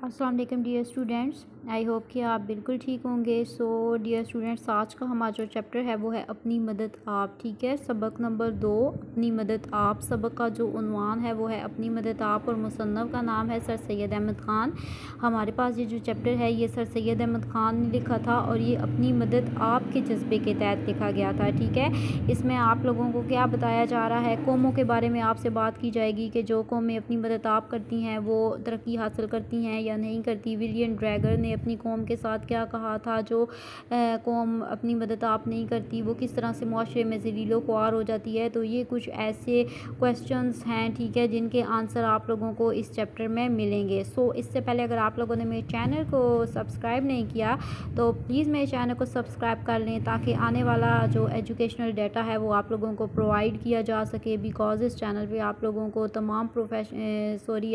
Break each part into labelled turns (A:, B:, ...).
A: अस्सलाम वालेकुम dear students, I hope कि आप बिल्कुल ठीक होंगे। सो डियर स्टूडेंट्स, आज का हमारा जो चैप्टर है वो है अपनी मदद आप। ठीक है, सबक नंबर 2 अपनी मदद आप। सबक का जो उन्वान है वो है अपनी मदद आप और मुसन्नफ़ का नाम है सर सैयद अहमद ख़ान। हमारे पास ये जो चैप्टर है ये सर सैयद अहमद ख़ान ने लिखा था और ये अपनी मदद आप के जज्बे के तहत लिखा गया था। ठीक है, इसमें आप लोगों को क्या बताया जा रहा है, कौमों के बारे में आपसे बात की जाएगी कि जो कौमें अपनी मदद आप करती हैं वो तरक्की हासिल करती हैं या नहीं करती। विलियम ड्रैगर ने अपनी कौम के साथ क्या कहा था, जो कौम अपनी मदद आप नहीं करती वो किस तरह से मुआशरे में ज़लीलो ख्वार हो जाती है। तो ये कुछ ऐसे क्वेश्चंस हैं, ठीक है, जिनके आंसर आप लोगों को इस चैप्टर में मिलेंगे। सो इससे पहले अगर आप लोगों ने मेरे चैनल को सब्सक्राइब नहीं किया तो प्लीज़ मेरे चैनल को सब्सक्राइब कर लें ताकि आने वाला जो एजुकेशनल डाटा है वो आप लोगों को प्रोवाइड किया जा सके। बिकॉज़ इस चैनल पे आप लोगों को तमाम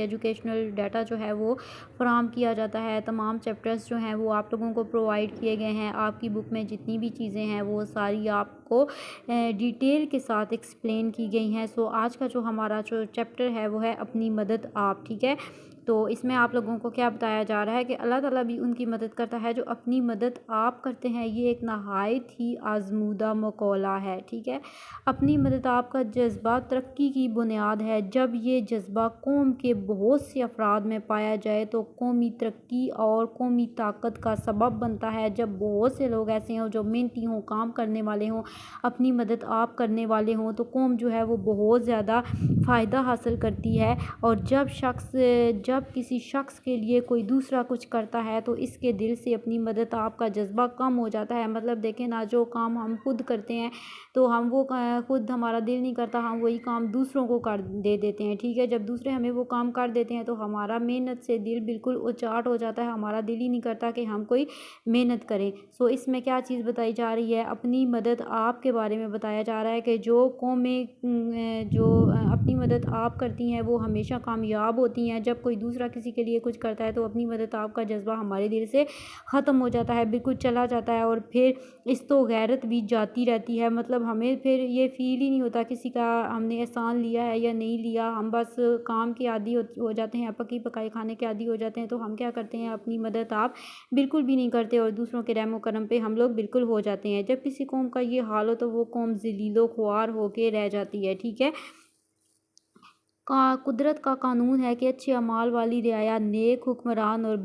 A: एजुकेशनल डाटा जो है वो फराहम किया जाता है। तमाम चैप्टर्स जो हैं वो आप लोगों को प्रोवाइड किए गए हैं। आपकी बुक में जितनी भी चीज़ें हैं वो सारी आपको डिटेल के साथ एक्सप्लेन की गई हैं। सो आज का जो हमारा जो चैप्टर है वो है अपनी मदद आप। ठीक है, तो इसमें आप लोगों को क्या बताया जा रहा है कि अल्लाह ताला भी उनकी मदद करता है जो अपनी मदद आप करते हैं। ये एक नहायत ही आजमूदा मकौला है। ठीक है, अपनी मदद आपका जज्बा तरक्की की बुनियाद है। जब ये जज्बा कौम के बहुत से अफराद में पाया जाए तो कौमी तरक्की और कौमी ताकत का सबब बनता है। जब बहुत से लोग ऐसे हों जो मेहनती हों, काम करने वाले हों, अपनी मदद आप करने वाले हों, तो कौम जो है वो बहुत ज़्यादा फ़ायदा हासिल करती है। और जब किसी शख्स के लिए कोई दूसरा कुछ करता है तो इसके दिल से अपनी मदद आपका जज्बा कम हो जाता है। मतलब देखें ना, जो काम हम खुद करते हैं तो हम वो खुद हमारा दिल नहीं करता, हम वही काम दूसरों को कर दे देते हैं। ठीक है, जब दूसरे हमें वो काम कर देते हैं तो हमारा मेहनत से दिल बिल्कुल उचाट हो जाता है, हमारा दिल ही नहीं करता कि हम कोई मेहनत करें। सो इसमें क्या चीज़ बताई जा रही है, अपनी मदद आप के बारे में बताया जा रहा है कि जो कौमें जो अपनी मदद आप करती हैं वो हमेशा कामयाब होती हैं। जब कोई दूसरा किसी के लिए कुछ करता है तो अपनी मदद आपका जज्बा हमारे दिल से ख़त्म हो जाता है, बिल्कुल चला जाता है और फिर इस तो गैरत भी जाती रहती है। मतलब हमें फिर ये फ़ील ही नहीं होता किसी का हमने एहसान लिया है या नहीं लिया, हम बस काम के आदी हो जाते हैं, पकी पकाई खाने के आदी हो जाते हैं। तो हम क्या करते हैं, अपनी मदद आप बिल्कुल भी नहीं करते और दूसरों के रहमो करम पे हम लोग बिल्कुल हो जाते हैं। जब किसी कौम का ये हाल हो तो वो कौम ज़लीलो ख्वार होके रह जाती है। ठीक है, कुदरत का कानून है कि अच्छे अमाल वाली रियाया नेक हुक्मरान और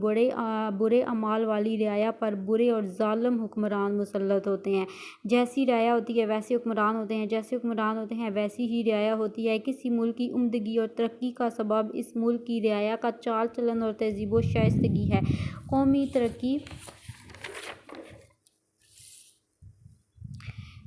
A: बुरे अमाल वाली रियाया पर बुरे और ज़ालिम हुक्मरान मुसल्लत होते हैं। जैसी रियाया होती है वैसे हुक्मरान होते हैं, जैसे हुक्मरान होते हैं वैसी ही रियाया होती है। किसी मुल्क की उम्दगी और तरक्की का सबब इस मुल्क की रियाया का चाल चलन और तहज़ीब व शाइस्तगी है। कौमी तरक्की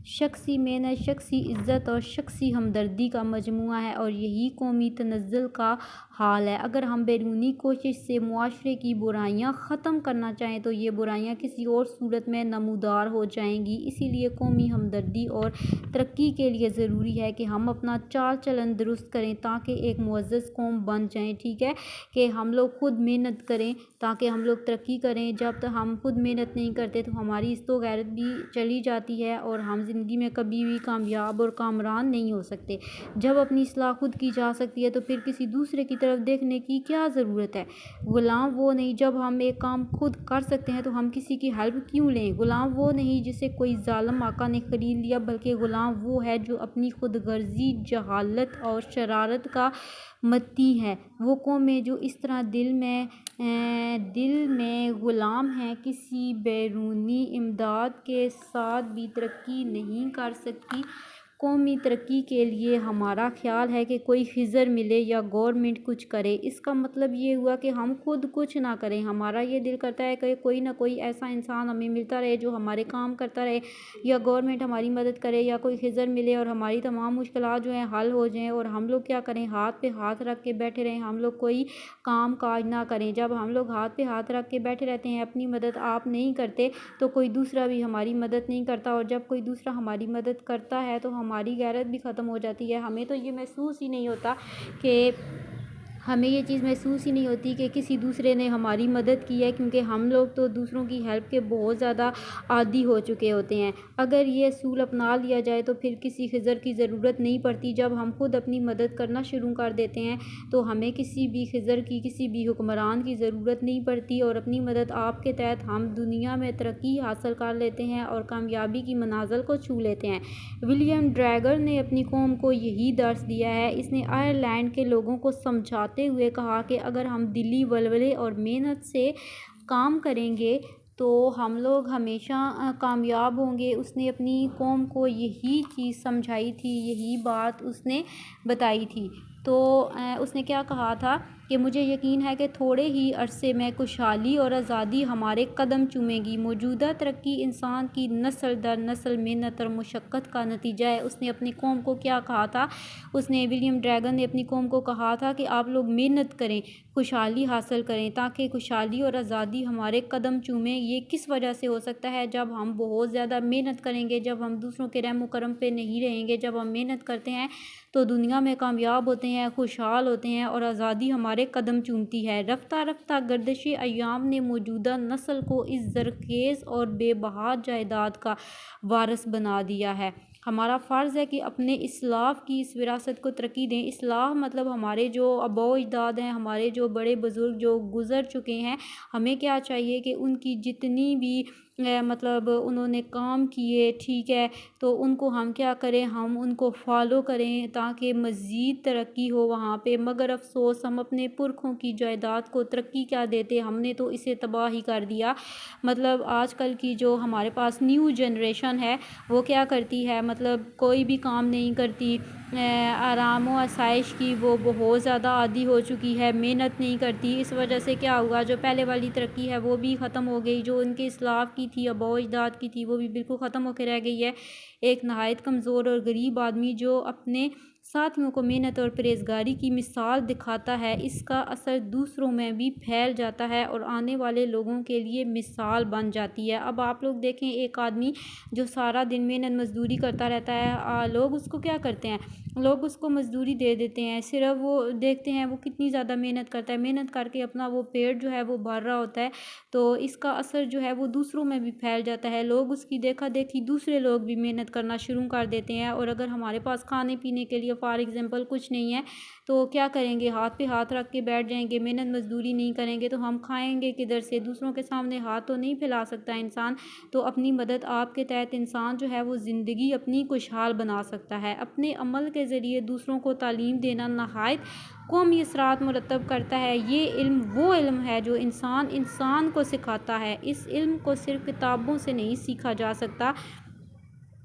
A: शख्सी मेहनत, शख्सी इज़्ज़त और शख्सी हमदर्दी का मजमूआ है और यही कौमी तनज़्ज़ुल का हाल है। अगर हम बैरूनी कोशिश से मुआशरे की बुराइयां ख़त्म करना चाहें तो ये बुराइयां किसी और सूरत में नमूदार हो जाएंगी। इसीलिए कौमी हमदर्दी और तरक्की के लिए ज़रूरी है कि हम अपना चाल चलन दुरुस्त करें ताकि एक मुअज़्ज़ज़ कौम बन जाएं। ठीक है, कि हम लोग खुद मेहनत करें ताकि हम लोग तरक्की करें। जब तक हम खुद मेहनत नहीं करते तो हमारी इस्तो गैरत भी चली जाती है और हम ज़िंदगी में कभी भी कामयाब और कामरान नहीं हो सकते। जब अपनी इस्लाह खुद की जा सकती है तो फिर किसी दूसरे की तरफ देखने की क्या ज़रूरत है। गुलाम वो नहीं, जब हम एक काम खुद कर सकते हैं तो हम किसी की हेल्प क्यों लें। गुलाम वो नहीं जिसे कोई जालिम आका ने खरीद लिया, बल्कि गुलाम वो है जो अपनी खुद गर्जी, जहालत और शरारत का मती है। वो कौमें जो इस तरह दिल में ग़ुलाम हैं, किसी बैरूनी इमदाद के साथ भी तरक्की नहीं कर सकती। कौमी तरक्की के लिए हमारा ख्याल है कि कोई खिज़र मिले या गवर्नमेंट कुछ करे। इसका मतलब ये हुआ कि हम खुद कुछ ना करें। हमारा ये दिल करता है कि कोई ना कोई ऐसा इंसान हमें मिलता रहे जो हमारे काम करता रहे, या गवर्नमेंट हमारी मदद करे, या कोई खिज़र मिले और हमारी तमाम मुश्किलात जो हैं हल हो जाएं और हम लोग क्या करें, हाथ पे हाथ रख के बैठे रहें, हम लोग कोई काम काज ना करें। जब हम लोग हाथ पे हाथ रख के बैठे रहते हैं, अपनी मदद आप नहीं करते तो कोई दूसरा भी हमारी मदद नहीं करता, और जब कोई दूसरा हमारी मदद करता है तो हमारी गैरत भी ख़त्म हो जाती है। हमें तो ये महसूस ही नहीं होता कि हमें ये चीज़ महसूस ही नहीं होती कि किसी दूसरे ने हमारी मदद की है, क्योंकि हम लोग तो दूसरों की हेल्प के बहुत ज़्यादा आदी हो चुके होते हैं। अगर ये असूल अपना लिया जाए तो फिर किसी खिज़र की ज़रूरत नहीं पड़ती। जब हम खुद अपनी मदद करना शुरू कर देते हैं तो हमें किसी भी खिज़र की, किसी भी हुक्मरान की ज़रूरत नहीं पड़ती, और अपनी मदद आप के तहत हम दुनिया में तरक्की हासिल कर लेते हैं और कामयाबी की मनाज़िल को छू लेते हैं। विलियम ड्रैगर ने अपनी कौम को यही दर्स दिया है। इसने आयरलैंड के लोगों को समझाते हुए कहा कि अगर हम दिली वलवले और मेहनत से काम करेंगे तो हम लोग हमेशा कामयाब होंगे। उसने अपनी कौम को यही चीज़ समझाई थी, यही बात उसने बताई थी। तो उसने क्या कहा था कि मुझे यकीन है कि थोड़े ही अरसे में खुशहाली और आज़ादी हमारे कदम चूमेगी। मौजूदा तरक्की इंसान की नस्ल दर नस्ल मेहनत और मुशक्क़त का नतीजा है। उसने अपनी कौम को क्या कहा था? विलियम ड्रैगन ने अपनी कौम को कहा था कि आप लोग मेहनत करें, खुशहाली हासिल करें, ताकि खुशहाली और आज़ादी हमारे कदम चूमें। ये किस वजह से हो सकता है? जब हम बहुत ज़्यादा मेहनत करेंगे, जब हम दूसरों के रहम करम पे नहीं रहेंगे, जब हम मेहनत करते हैं तो दुनिया में कामयाब होते हैं, खुशहाल होते हैं और आज़ादी हमारे कदम चूमती है। रफ्ता रफ्ता गर्दिश अय्याम ने मौजूदा नस्ल को इस ज़रखेज़ और बेबहा जायदाद का वारिस बना दिया है। हमारा फ़र्ज़ है कि अपने इस्लाफ़ की इस विरासत को तरक्की दें। इस्लाफ़ मतलब हमारे जो आबा अजदाद हैं, हमारे जो बड़े बुज़ुर्ग जो गुज़र चुके हैं, हमें क्या चाहिए कि उनकी जितनी भी मतलब उन्होंने काम किए, ठीक है, तो उनको हम क्या करें, हम उनको फ़ॉलो करें ताकि मज़ीद तरक्की हो वहाँ पे। मगर अफ़सोस हम अपने पुरखों की जायदाद को तरक्की क्या देते, हमने तो इसे तबाह ही कर दिया। मतलब आजकल की जो हमारे पास न्यू जनरेशन है वो क्या करती है, मतलब कोई भी काम नहीं करती, आराम व आसाइश की वो बहुत ज़्यादा आदी हो चुकी है, मेहनत नहीं करती। इस वजह से क्या हुआ, जो पहले वाली तरक्की है वो भी ख़त्म हो गई, जो उनके इस्लाफ की थी, आबा अजदाद की थी, वो भी बिल्कुल ख़त्म होकर रह गई है। एक नहायत कमज़ोर और गरीब आदमी जो अपने साथियों को मेहनत और परहेज़गारी की मिसाल दिखाता है, इसका असर दूसरों में भी फैल जाता है और आने वाले लोगों के लिए मिसाल बन जाती है। अब आप लोग देखें, एक आदमी जो सारा दिन मेहनत मज़दूरी करता रहता है, लोग उसको क्या करते हैं, लोग उसको मज़दूरी दे देते हैं। सिर्फ वो देखते हैं वो कितनी ज़्यादा मेहनत करता है, मेहनत करके अपना वो पेट जो है वो भर रहा होता है, तो इसका असर जो है वो दूसरों में भी फैल जाता है। लोग उसकी देखा देखी दूसरे लोग भी मेहनत करना शुरू कर देते हैं। और अगर हमारे पास खाने पीने के लिए फॉर एग्ज़ाम्पल कुछ नहीं है तो क्या करेंगे, हाथ पे हाथ रख के बैठ जाएंगे, मेहनत मज़दूरी नहीं करेंगे तो हम खाएंगे किधर से? दूसरों के सामने हाथ तो नहीं फैला सकता इंसान। तो अपनी मदद आपके तहत इंसान जो है वो ज़िंदगी अपनी खुशहाल बना सकता है। अपने अमल के ज़रिए दूसरों को तालीम देना नहायत कौमी असरात मुरतब करता है। ये इल्म वो इल्म है जो इंसान इंसान को सिखाता है। इस इल्म को सिर्फ किताबों से नहीं सीखा जा सकता।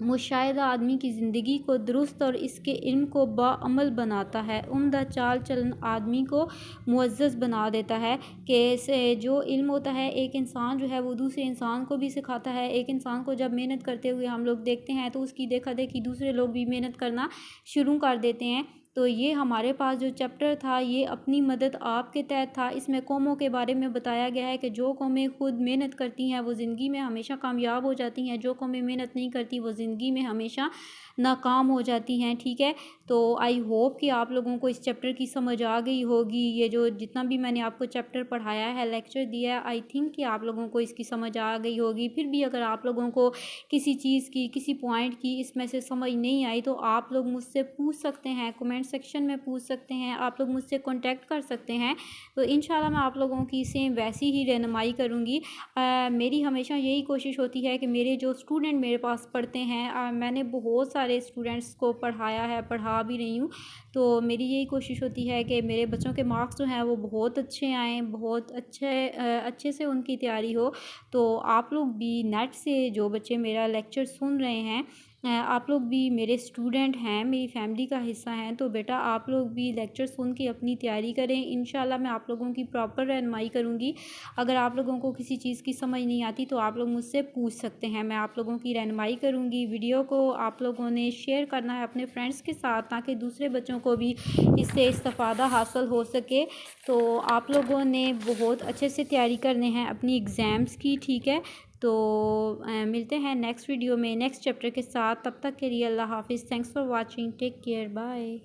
A: मुशाहिदा आदमी की ज़िंदगी को दुरुस्त और इसके इल्म को बाअमल बनाता है। उम्दा चाल चलन आदमी को मुअज़्ज़ज़ बना देता है कि से जो इल्म होता है, एक इंसान जो है वो दूसरे इंसान को भी सिखाता है। एक इंसान को जब मेहनत करते हुए हम लोग देखते हैं तो उसकी देखा देखी दूसरे लोग भी मेहनत करना शुरू कर देते हैं। तो ये हमारे पास जो चैप्टर था ये अपनी मदद आपके तहत था। इसमें कौमों के बारे में बताया गया है कि जो कौमें खुद मेहनत करती हैं वो ज़िंदगी में हमेशा कामयाब हो जाती हैं, जो कौमें मेहनत नहीं करती वो ज़िंदगी में हमेशा नाकाम हो जाती हैं। ठीक है, तो आई होप कि आप लोगों को इस चैप्टर की समझ आ गई होगी। ये जो जितना भी मैंने आपको चैप्टर पढ़ाया है, लेक्चर दिया है, आई थिंक कि आप लोगों को इसकी समझ आ गई होगी। फिर भी अगर आप लोगों को किसी चीज़ की, किसी पॉइंट की इसमें से समझ नहीं आई तो आप लोग मुझसे पूछ सकते हैं, कमेंट सेक्शन में पूछ सकते हैं, आप लोग मुझसे कॉन्टैक्ट कर सकते हैं। तो इंशाल्लाह मैं आप लोगों की सेम वैसी ही रहनुमाई करूँगी। मेरी हमेशा यही कोशिश होती है कि मेरे जो स्टूडेंट मेरे पास पढ़ते हैं, मैंने बहुत सारे स्टूडेंट्स को पढ़ाया है, पढ़ा भी रही हूँ, तो मेरी यही कोशिश होती है कि मेरे बच्चों के मार्क्स जो हैं वो बहुत अच्छे आएँ, बहुत अच्छे से उनकी तैयारी हो। तो आप लोग भी नेट से जो बच्चे मेरा लेक्चर सुन रहे हैं, आप लोग भी मेरे स्टूडेंट हैं, मेरी फैमिली का हिस्सा हैं, तो बेटा आप लोग भी लेक्चर सुन के अपनी तैयारी करें। इंशाल्लाह मैं आप लोगों की प्रॉपर रहनुमाई करूँगी। अगर आप लोगों को किसी चीज़ की समझ नहीं आती तो आप लोग मुझसे पूछ सकते हैं, मैं आप लोगों की रहनुमाई करूँगी। वीडियो को आप लोगों ने शेयर करना है अपने फ्रेंड्स के साथ ताकि दूसरे बच्चों को भी इससे इस्तिफ़ादा हासिल हो सके। तो आप लोगों ने बहुत अच्छे से तैयारी करने हैं अपनी एग्ज़ाम्स की, ठीक है। तो मिलते हैं नेक्स्ट वीडियो में नेक्स्ट चैप्टर के साथ। तब तक के लिए अल्लाह हाफ़िज़। Thanks for watching, take care, bye.